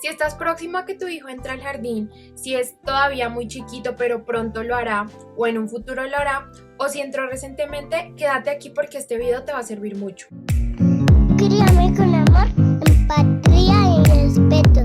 Si estás próximo a que tu hijo entre al jardín, si es todavía muy chiquito pero pronto lo hará o en un futuro lo hará, o si entró recientemente, quédate aquí porque este video te va a servir mucho. Críame con amor, empatía y respeto.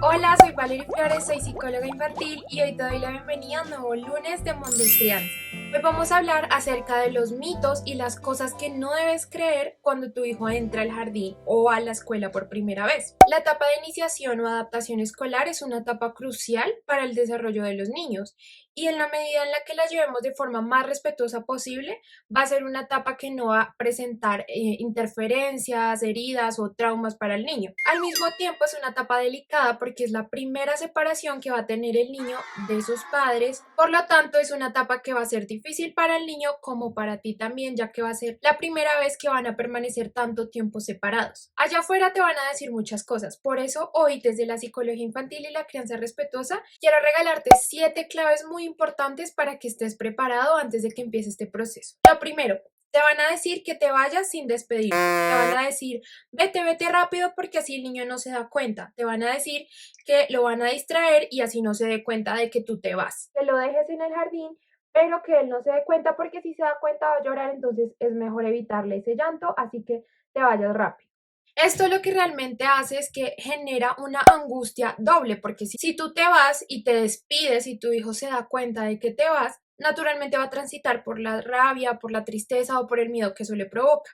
Hola, soy Valeria Flores, soy psicóloga infantil y hoy te doy la bienvenida a un nuevo lunes de Mundo y Crianza. Hoy vamos a hablar acerca de los mitos y las cosas que no debes creer cuando tu hijo entra al jardín o a la escuela por primera vez. La etapa de iniciación o adaptación escolar es una etapa crucial para el desarrollo de los niños y en la medida en la que la llevemos de forma más respetuosa posible, va a ser una etapa que no va a presentar interferencias, heridas o traumas para el niño. Al mismo tiempo es una etapa delicada porque es la primera separación que va a tener el niño de sus padres, por lo tanto es una etapa que va a ser difícil para el niño como para ti también, ya que va a ser la primera vez que van a permanecer tanto tiempo separados. Allá afuera te van a decir muchas cosas, por eso hoy desde la psicología infantil y la crianza respetuosa quiero regalarte 7 claves muy importantes para que estés preparado antes de que empiece este proceso. Lo primero, te van a decir que te vayas sin despedir. Te van a decir, vete rápido porque así el niño no se da cuenta. Te van a decir que lo van a distraer y así no se dé cuenta de que tú te vas. Que lo dejes en el jardín, pero que él no se dé cuenta porque si se da cuenta va a llorar, entonces es mejor evitarle ese llanto, así que te vayas rápido. Esto lo que realmente hace es que genera una angustia doble, porque si tú te vas y te despides y tu hijo se da cuenta de que te vas, naturalmente va a transitar por la rabia, por la tristeza o por el miedo que eso le provoca.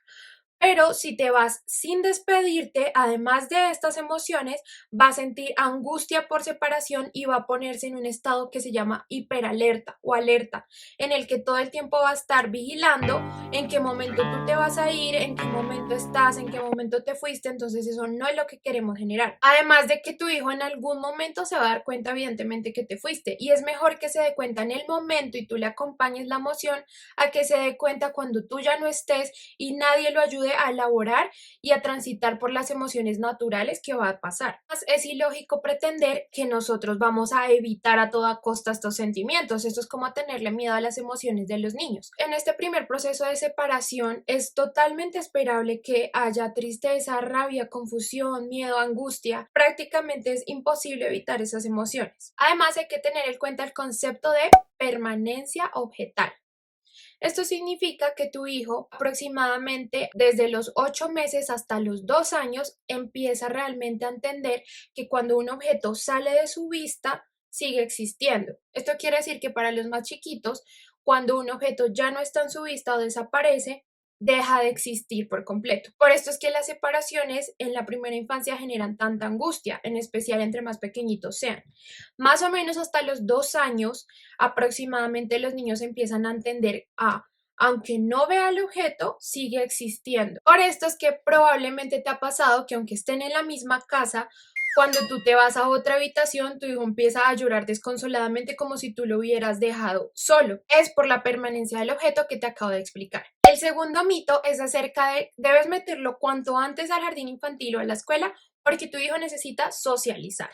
Pero si te vas sin despedirte, además de estas emociones, va a sentir angustia por separación y va a ponerse en un estado que se llama hiperalerta o alerta, en el que todo el tiempo va a estar vigilando en qué momento tú te vas a ir, en qué momento estás, en qué momento te fuiste. Entonces eso no es lo que queremos generar. Además de que tu hijo en algún momento se va a dar cuenta evidentemente que te fuiste y es mejor que se dé cuenta en el momento y tú le acompañes la emoción a que se dé cuenta cuando tú ya no estés y nadie lo ayude a elaborar y a transitar por las emociones naturales que va a pasar. Es ilógico pretender que nosotros vamos a evitar a toda costa estos sentimientos. Esto es como tenerle miedo a las emociones de los niños. En este primer proceso de separación es totalmente esperable que haya tristeza, rabia, confusión, miedo, angustia. Prácticamente es imposible evitar esas emociones. Además hay que tener en cuenta el concepto de permanencia objetal. Esto significa que tu hijo aproximadamente desde los 8 meses hasta los 2 años empieza realmente a entender que cuando un objeto sale de su vista, sigue existiendo. Esto quiere decir que para los más chiquitos, cuando un objeto ya no está en su vista o desaparece, deja de existir por completo. Por esto es que las separaciones en la primera infancia generan tanta angustia, en especial entre más pequeñitos sean. Más o menos hasta los 2 años aproximadamente los niños empiezan a entender aunque no vea el objeto, sigue existiendo. Por esto es que probablemente te ha pasado que aunque estén en la misma casa, cuando tú te vas a otra habitación, tu hijo empieza a llorar desconsoladamente como si tú lo hubieras dejado solo. Es por la permanencia del objeto que te acabo de explicar. El segundo mito es acerca de debes meterlo cuanto antes al jardín infantil o a la escuela porque tu hijo necesita socializar.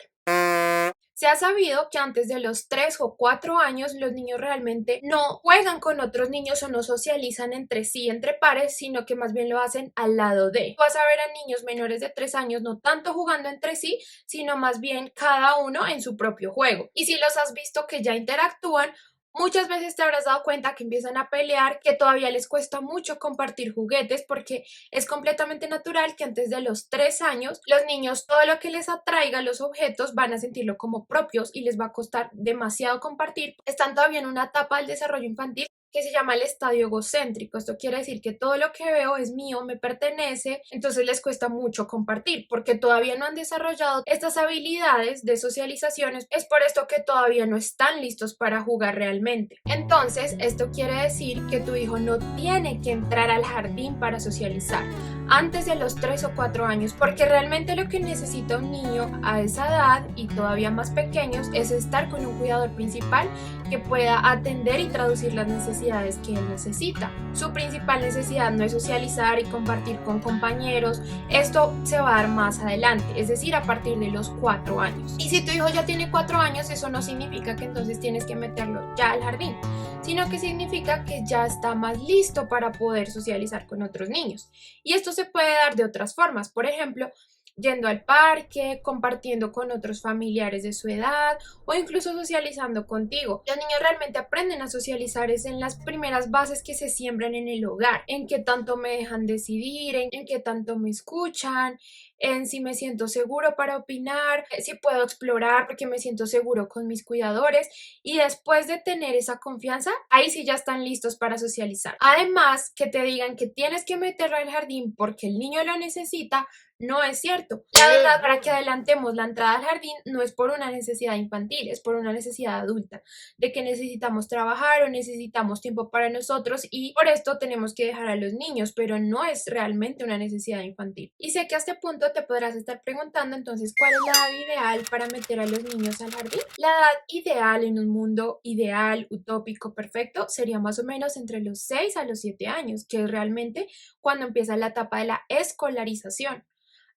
Se ha sabido que antes de los 3 o 4 años los niños realmente no juegan con otros niños o no socializan entre sí, entre pares, sino que más bien lo hacen al lado de. Vas a ver a niños menores de 3 años no tanto jugando entre sí, sino más bien cada uno en su propio juego. Y si los has visto que ya interactúan, muchas veces te habrás dado cuenta que empiezan a pelear, que todavía les cuesta mucho compartir juguetes porque es completamente natural que antes de los 3 años los niños todo lo que les atraiga los objetos van a sentirlo como propios y les va a costar demasiado compartir. Están todavía en una etapa del desarrollo infantil que se llama el estadio egocéntrico. Esto quiere decir que todo lo que veo es mío, me pertenece, entonces les cuesta mucho compartir porque todavía no han desarrollado estas habilidades de socialización. Es por esto que todavía no están listos para jugar realmente. Entonces, esto quiere decir que tu hijo no tiene que entrar al jardín para socializar antes de los 3 o 4 años, porque realmente lo que necesita un niño a esa edad y todavía más pequeños es estar con un cuidador principal que pueda atender y traducir las necesidades que él necesita. Su principal necesidad no es socializar y compartir con compañeros. Esto se va a dar más adelante, es decir, a partir de los 4 años. Y si tu hijo ya tiene 4 años, eso no significa que entonces tienes que meterlo ya al jardín, sino que significa que ya está más listo para poder socializar con otros niños. Y esto se puede dar de otras formas. Por ejemplo, yendo al parque, compartiendo con otros familiares de su edad o incluso socializando contigo. Los niños realmente aprenden a socializar es en las primeras bases que se siembran en el hogar, en qué tanto me dejan decidir, en qué tanto me escuchan, en si me siento seguro para opinar, si puedo explorar porque me siento seguro con mis cuidadores, y después de tener esa confianza, ahí sí ya están listos para socializar. Además, que te digan que tienes que meterlo al jardín porque el niño lo necesita, no es cierto. La verdad, para que adelantemos la entrada al jardín no es por una necesidad infantil, es por una necesidad adulta, de que necesitamos trabajar o necesitamos tiempo para nosotros y por esto tenemos que dejar a los niños, pero no es realmente una necesidad infantil. Y sé que a este punto te podrás estar preguntando entonces, ¿cuál es la edad ideal para meter a los niños al jardín? La edad ideal en un mundo ideal, utópico, perfecto, sería más o menos entre los 6 a los 7 años, que es realmente cuando empieza la etapa de la escolarización.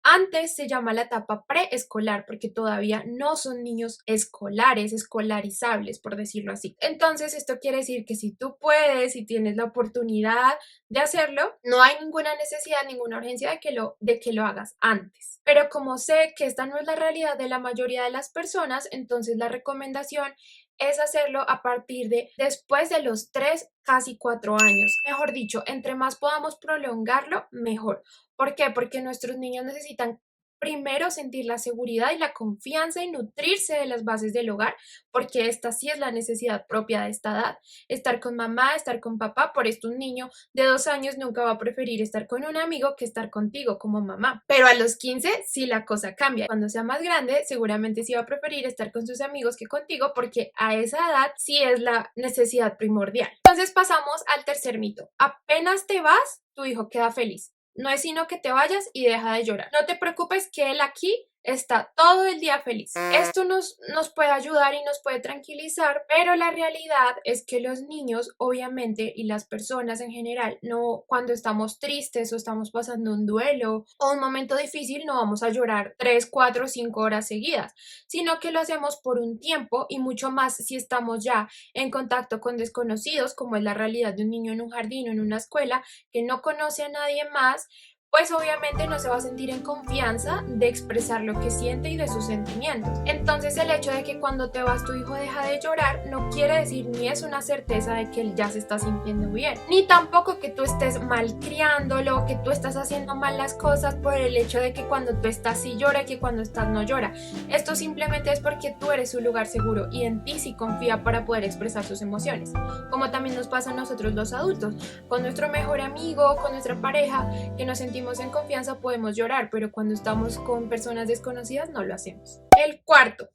Antes se llama la etapa preescolar porque todavía no son niños escolares, escolarizables, por decirlo así. Entonces, esto quiere decir que si tú puedes y tienes la oportunidad de hacerlo, no hay ninguna necesidad, ninguna urgencia de que lo hagas antes. Pero como sé que esta no es la realidad de la mayoría de las personas, entonces la recomendación es hacerlo a partir de después de los 3, casi 4 años. Mejor dicho, entre más podamos prolongarlo, mejor. ¿Por qué? Porque nuestros niños necesitan primero sentir la seguridad y la confianza y nutrirse de las bases del hogar, porque esta sí es la necesidad propia de esta edad. Estar con mamá, estar con papá, por esto un niño de 2 años nunca va a preferir estar con un amigo que estar contigo como mamá. Pero a los 15 sí la cosa cambia. Cuando sea más grande, seguramente sí va a preferir estar con sus amigos que contigo, porque a esa edad sí es la necesidad primordial. Entonces pasamos al tercer mito. Apenas te vas, tu hijo queda feliz. No es sino que te vayas y deja de llorar. No te preocupes que él aquí está todo el día feliz. Esto nos puede ayudar y nos puede tranquilizar, pero la realidad es que los niños, obviamente, y las personas en general, no, cuando estamos tristes o estamos pasando un duelo o un momento difícil, no vamos a llorar 3, 4, 5 horas seguidas, sino que lo hacemos por un tiempo y mucho más si estamos ya en contacto con desconocidos, como es la realidad de un niño en un jardín o en una escuela que no conoce a nadie más, pues obviamente no se va a sentir en confianza de expresar lo que siente y de sus sentimientos. Entonces el hecho de que cuando te vas tu hijo deja de llorar no quiere decir ni es una certeza de que él ya se está sintiendo bien, ni tampoco que tú estés malcriándolo, que tú estás haciendo mal las cosas por el hecho de que cuando tú estás sí llora y que cuando estás no llora. Esto simplemente es porque tú eres su lugar seguro y en ti sí confía para poder expresar sus emociones, como también nos pasa a nosotros los adultos, con nuestro mejor amigo, con nuestra pareja, que nos sentimos en confianza podemos llorar, pero cuando estamos con personas desconocidas no lo hacemos. El cuarto,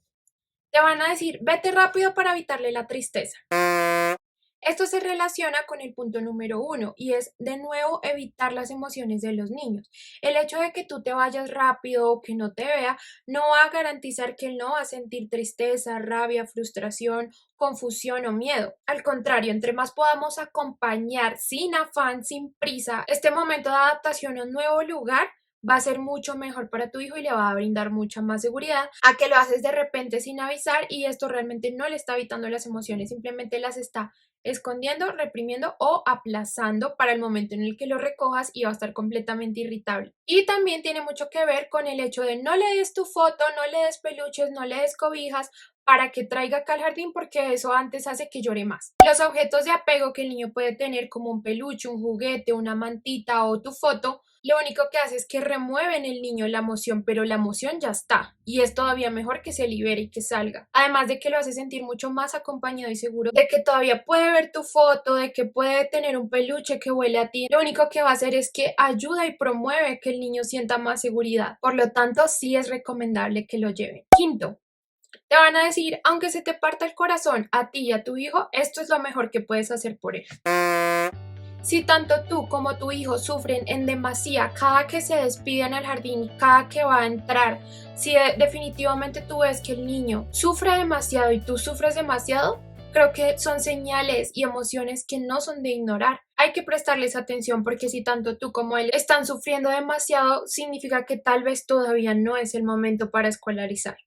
te van a decir, vete rápido para evitarle la tristeza. Esto se relaciona con el punto número 1 y es de nuevo evitar las emociones de los niños. El hecho de que tú te vayas rápido o que no te vea no va a garantizar que él no va a sentir tristeza, rabia, frustración, confusión o miedo. Al contrario, entre más podamos acompañar sin afán, sin prisa, este momento de adaptación a un nuevo lugar, va a ser mucho mejor para tu hijo y le va a brindar mucha más seguridad a que lo haces de repente sin avisar y esto realmente no le está evitando las emociones, simplemente las está escondiendo, reprimiendo o aplazando para el momento en el que lo recojas y va a estar completamente irritable. Y también tiene mucho que ver con el hecho de no le des tu foto, no le des peluches, no le des cobijas para que traiga acá al jardín porque eso antes hace que llore más. Los objetos de apego que el niño puede tener como un peluche, un juguete, una mantita o tu foto, lo único que hace es que remueve en el niño la emoción, pero la emoción ya está y es todavía mejor que se libere y que salga. Además de que lo hace sentir mucho más acompañado y seguro de que todavía puede ver tu foto, de que puede tener un peluche que huele a ti. Lo único que va a hacer es que ayuda y promueve que el niño sienta más seguridad. Por lo tanto, sí es recomendable que lo lleven. Quinto, te van a decir, aunque se te parta el corazón a ti y a tu hijo, esto es lo mejor que puedes hacer por él. Si tanto tú como tu hijo sufren en demasía cada que se despiden al jardín, cada que va a entrar, si definitivamente tú ves que el niño sufre demasiado y tú sufres demasiado, creo que son señales y emociones que no son de ignorar. Hay que prestarles atención porque si tanto tú como él están sufriendo demasiado, significa que tal vez todavía no es el momento para escolarizar.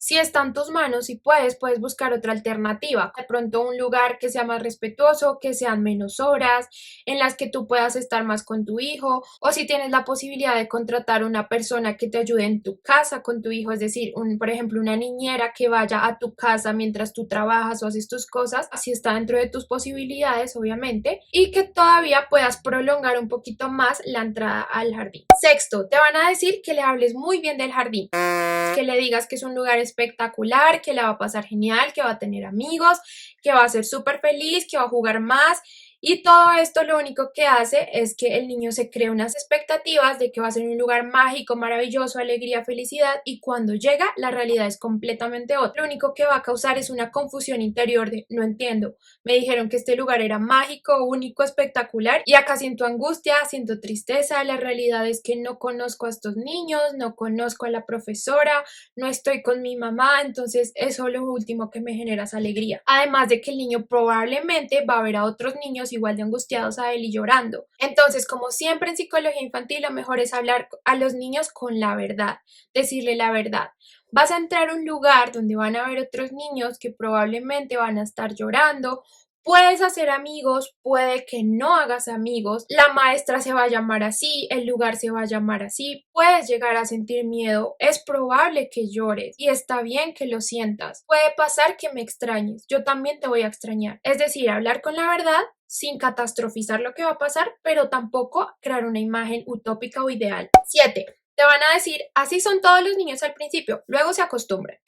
Si está en tus manos y puedes buscar otra alternativa. De pronto un lugar que sea más respetuoso, que sean menos horas, en las que tú puedas estar más con tu hijo, o si tienes la posibilidad de contratar una persona que te ayude en tu casa con tu hijo, es decir, por ejemplo, una niñera que vaya a tu casa mientras tú trabajas o haces tus cosas, así está dentro de tus posibilidades, obviamente, y que todavía puedas prolongar un poquito más la entrada al jardín. Sexto, te van a decir que le hables muy bien del jardín, que le digas que es un lugar espectacular, que le va a pasar genial, que va a tener amigos, que va a ser súper feliz, que va a jugar más. Y todo esto lo único que hace es que el niño se cree unas expectativas de que va a ser un lugar mágico, maravilloso, alegría, felicidad, y cuando llega la realidad es completamente otra. Lo único que va a causar es una confusión interior de no entiendo, me dijeron que este lugar era mágico, único, espectacular, y acá siento angustia, siento tristeza, la realidad es que no conozco a estos niños, no conozco a la profesora, no estoy con mi mamá, entonces eso es lo último que me genera esa alegría. Además de que el niño probablemente va a ver a otros niños igual de angustiados a él y llorando. Entonces, como siempre en psicología infantil, lo mejor es hablar a los niños con la verdad, decirle la verdad. Vas a entrar a un lugar donde van a haber otros niños que probablemente van a estar llorando. Puedes hacer amigos, puede que no hagas amigos, la maestra se va a llamar así, el lugar se va a llamar así, puedes llegar a sentir miedo, es probable que llores y está bien que lo sientas. Puede pasar que me extrañes, yo también te voy a extrañar. Es decir, hablar con la verdad sin catastrofizar lo que va a pasar, pero tampoco crear una imagen utópica o ideal. 7. Te van a decir, así son todos los niños al principio, luego se acostumbran.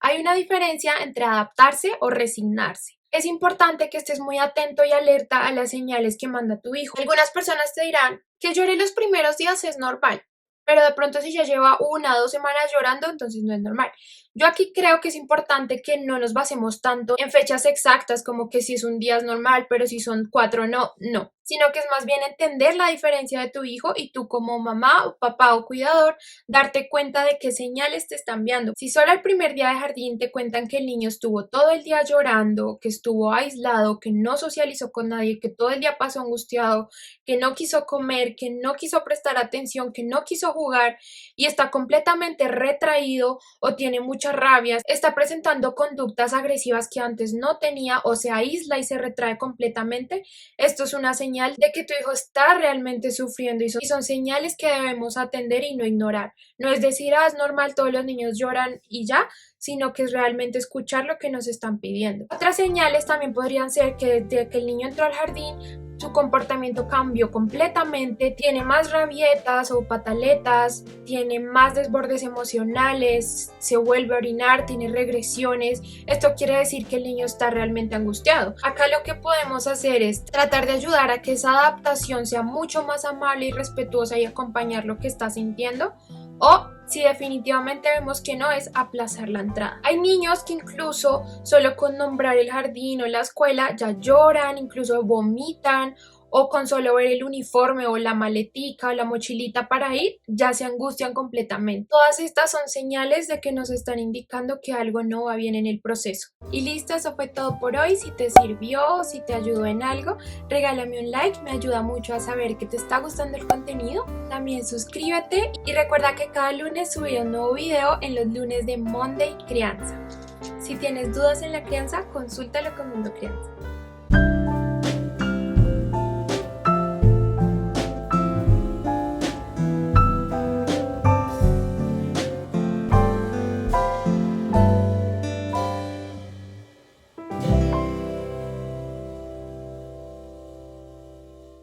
Hay una diferencia entre adaptarse o resignarse. Es importante que estés muy atento y alerta a las señales que manda tu hijo. Algunas personas te dirán que llore los primeros días es normal, pero de pronto si ya lleva 1 o 2 semanas llorando, entonces no es normal. Yo aquí creo que es importante que no nos basemos tanto en fechas exactas como que si es un día es normal, pero si son 4 no, sino que es más bien entender la diferencia de tu hijo y tú como mamá o papá o cuidador darte cuenta de qué señales te están enviando. Si solo el primer día de jardín te cuentan que el niño estuvo todo el día llorando, que estuvo aislado, que no socializó con nadie, que todo el día pasó angustiado, que no quiso comer, que no quiso prestar atención, que no quiso jugar y está completamente retraído o tiene mucha rabia, está presentando conductas agresivas que antes no tenía o se aísla y se retrae completamente, esto es una señal de que tu hijo está realmente sufriendo y son señales que debemos atender y no ignorar. No es decir, es normal, todos los niños lloran y ya, sino que es realmente escuchar lo que nos están pidiendo. Otras señales también podrían ser que desde que el niño entró al jardín, su comportamiento cambió completamente, tiene más rabietas o pataletas, tiene más desbordes emocionales, se vuelve a orinar, tiene regresiones. Esto quiere decir que el niño está realmente angustiado. Acá lo que podemos hacer es tratar de ayudar a que esa adaptación sea mucho más amable y respetuosa y acompañar lo que está sintiendo. O si definitivamente vemos que no, es aplazar la entrada. Hay niños que incluso solo con nombrar el jardín o la escuela ya lloran, incluso vomitan, o con solo ver el uniforme o la maletica o la mochilita para ir, ya se angustian completamente. Todas estas son señales de que nos están indicando que algo no va bien en el proceso. Y listo, eso fue todo por hoy. Si te sirvió, si te ayudó en algo, regálame un like, me ayuda mucho a saber que te está gustando el contenido. También suscríbete y recuerda que cada lunes subiré un nuevo video en los lunes de Monday Crianza. Si tienes dudas en la crianza, consúltalo con Mundo Crianza.